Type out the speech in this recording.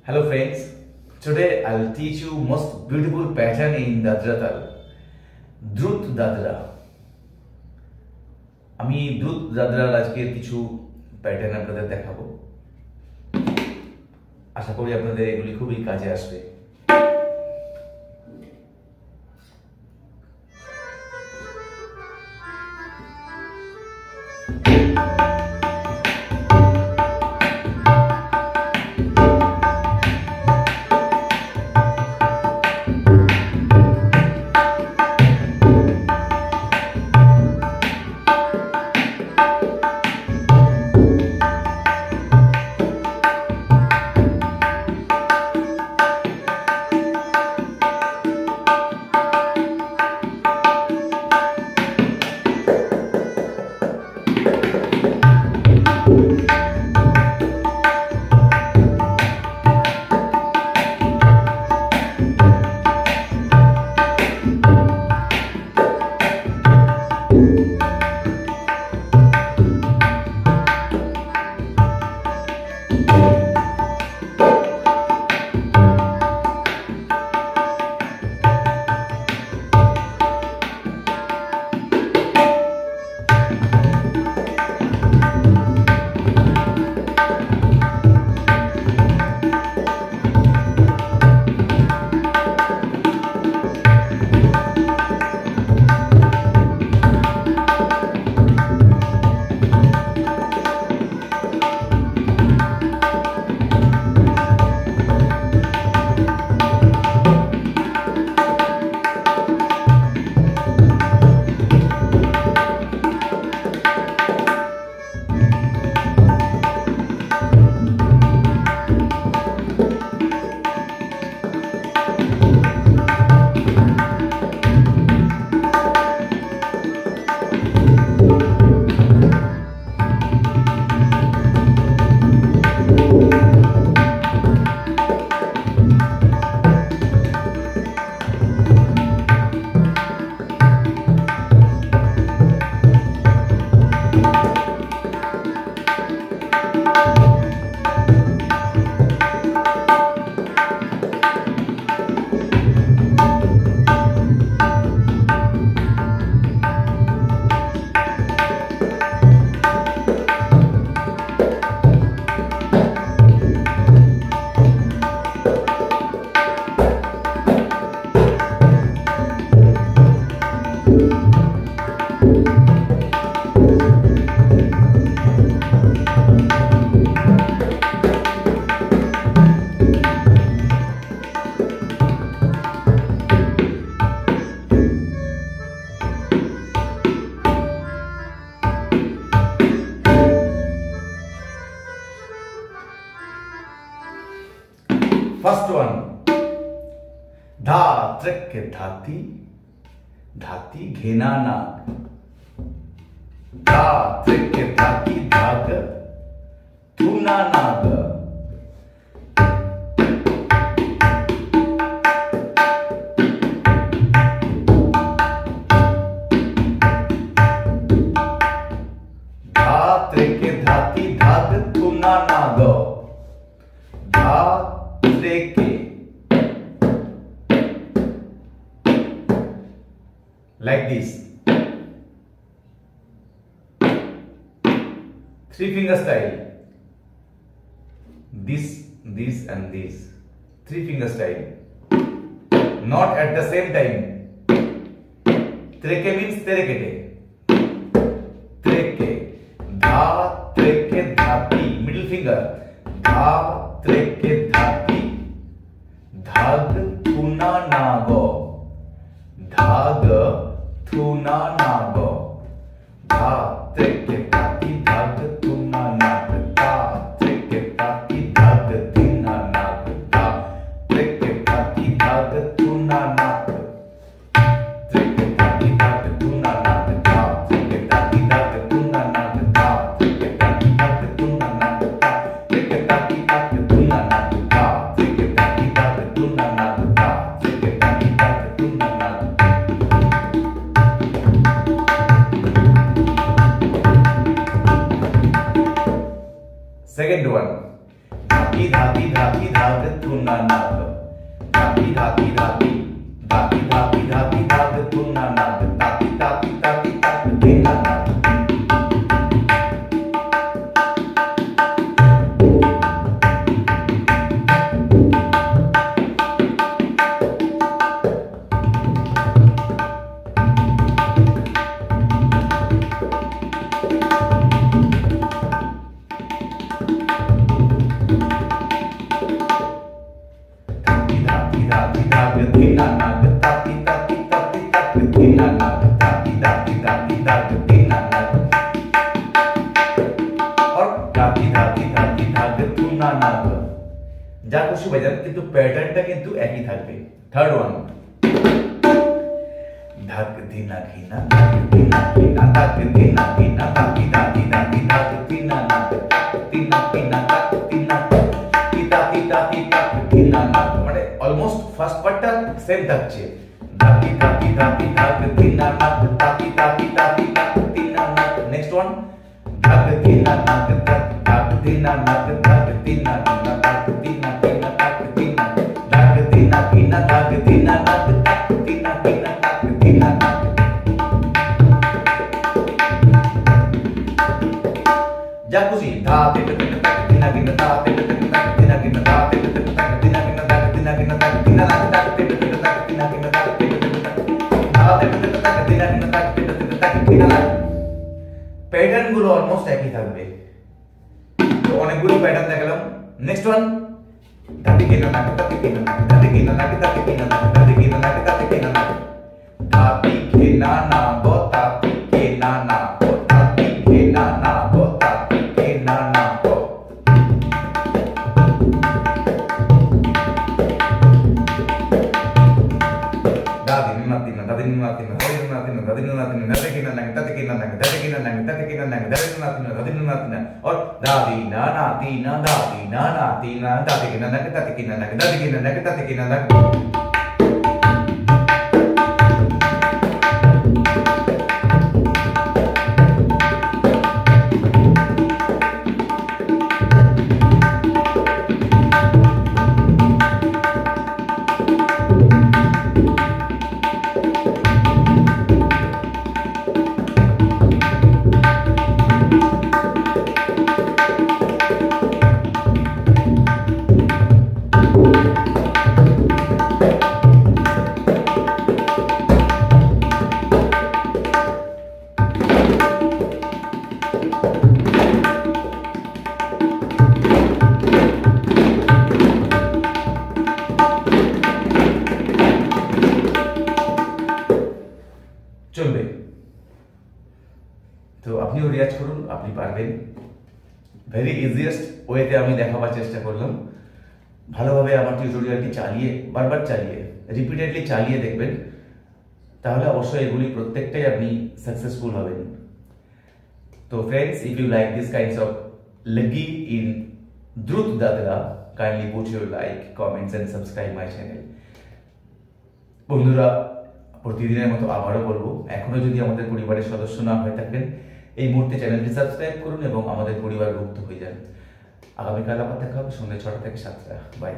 Hello friends, today I will teach you most beautiful pattern in Dadra Tal. দ্রুত দাদরা। আমি দ্রুত দাদরার আজকে কিছু প্যাটার্ন আপনাদের দেখাবো। আশা করি আপনাদের এগুলি খুবই কাজে আসবে। First one, धा त्रिक धाती धाती घेना नाग, धा त्रिक धाती धाग थूना नाग, धा त्रिक धाती धाग थूना नाग, धा like this. 3-finger style. This and this. 3-finger style. Not at the same time. Treke means terekete. Treke. Dha treke dhati. Middle finger. Dha treke dhati. Dhag thuna nago. Dhag thuna nago. Dha treke dhati dhag thuna nag. Dha treke dhati dhag thuna nag. Dha treke dhati dhag thuna nag. Treke dhati dhag thuna nag. Dha treke dhati dhag thuna nag. Dha treke dhati dhag thuna nag. Dha treke dhati dhag thuna nag. Dha treke dhati dhag thuna nag. Dha treke dhati dhag thuna nag. तुना नाग धाती धाती धाती धाती धाती धाती धाग तुना नाग ताती ताती ताती ताग धीना नाग যা খুশি বাজান কিন্তু প্যাটার্নটা কিন্তু একই থাকবে। থার্ড ওয়ান ধাক দিনা ঘিনা দিনা ঘিনা ধাক দিনা ঘিনা তাতি তাতি তাতি ধাক দিনা নাক দিনা ঘিনা ধাক দিনা তিতা তিতা তিতা দিনা নাক মানে অলমোস্ট ফার্স্ট পার্টটা সেম থাকছে ধাতি তাতি তাতি ধাক দিনা নাক তাতি তাতি তাতি ধাক দিনা নাক। নেক্সট ওয়ান ধাক দিনা নাক ধাক দিনা নাক ধাক দিনা ঘিনা ধাক দিনা ঘিনা ধাক দিনা ধাক দিনা ঘিনা ধাক দিনা নাক ধাক দিনা ঘিনা ধাক দিনা নাক। যা খুশি ধা তে ধাক দিনা ঘিনা ধা তে ধাক দিনা ঘিনা ধা তে ধাক দিনা ঘিনা ধাক দিনা ঘিনা ধাক দিনা নাক ধাক তে ধাক দিনা ঘিনা ধাক তে ধা তে ধাক দিনা ঘিনা ধাক তে ধাক দিনা নাক। প্যাটার্ন গুলো অলমোস্ট একই থাকবে। তো অনেকগুলো প্যাটার্ন দেখালাম। নেক্সট ওয়ান ধাতি কিনা নাক ধাতি কিনা নাক ধাতি কিনা নাক ধাতি কিনা নাক ধাতি কিনা নাক ধাতি কিনা নাক ধাতি কিনা না গো ধাতি কিনা না গো ধাতি কিনা না গো ধাতি কিনা না গো। দাদি না তিনা দাদি না তিনা দাদি না তিনা দাদি না তিনা ধাতি কিনা নাক ধাতি কিনা নাক ধাতি কিনা নাক ধাতি কিনা নাক ধাতি না তিনা দাদি না তিনা और दादी ना नाती ना दादी ना नाती ना दादी की ननक दादी की ननक दादी की ननक दादी की ननक। চলবে তো আপনিও রিয়াজ করুন, আপনি পারবেন। ভেরি ইজিয়েস্ট ওয়েতে আমি দেখাবার চেষ্টা করলাম। ভালোভাবে আমার টিউটোরিয়ালটি চালিয়ে বারবার চালিয়ে রিপিটেডলি চালিয়ে দেখবেন, তাহলে অবশ্যই এগুলি প্রত্যেকটাই আপনি সাকসেসফুল হবেন। তো friends, if you like this kinds of lagi in দ্রুত দাদরা, kindly put your like, comments and subscribe my channel. বন্ধুরা, প্রতিদিনের মতো আবারও বলবো, এখনো যদি আমাদের পরিবারের সদস্য না হয়ে থাকেন, এই মুহূর্তে চ্যানেলটি সাবস্ক্রাইব করুন এবং আমাদের পরিবারভুক্ত হয়ে যান। আগামীকাল আবার দেখা হবে সন্ধ্যে 6টা থেকে 7টা। বাই।